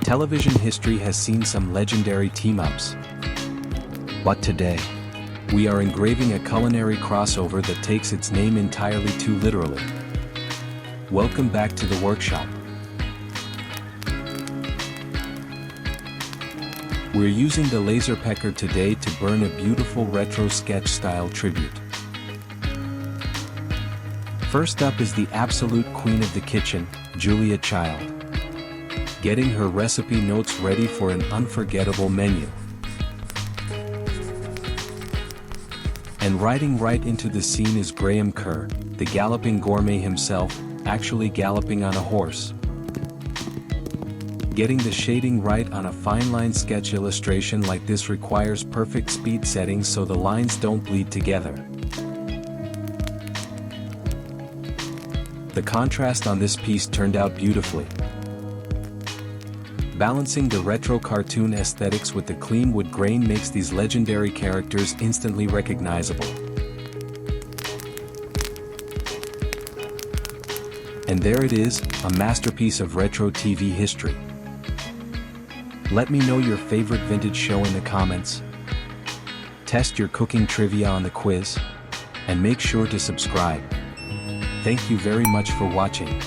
Television history has seen some legendary team-ups. But today, we are engraving a culinary crossover that takes its name entirely too literally. Welcome back to the workshop. We're using the laser pecker today to burn a beautiful retro sketch-style tribute. First up is the absolute queen of the kitchen, Julia Child, getting her recipe notes ready for an unforgettable menu. And riding right into the scene is Graham Kerr, the Galloping Gourmet himself, actually galloping on a horse. Getting the shading right on a fine-line sketch illustration like this requires perfect speed settings so the lines don't bleed together. The contrast on this piece turned out beautifully, balancing the retro cartoon aesthetics with the clean wood grain makes these legendary characters instantly recognizable. And there it is, a masterpiece of retro TV history. Let me know your favorite vintage show in the comments. Test your cooking trivia on the quiz, and make sure to subscribe. Thank you very much for watching.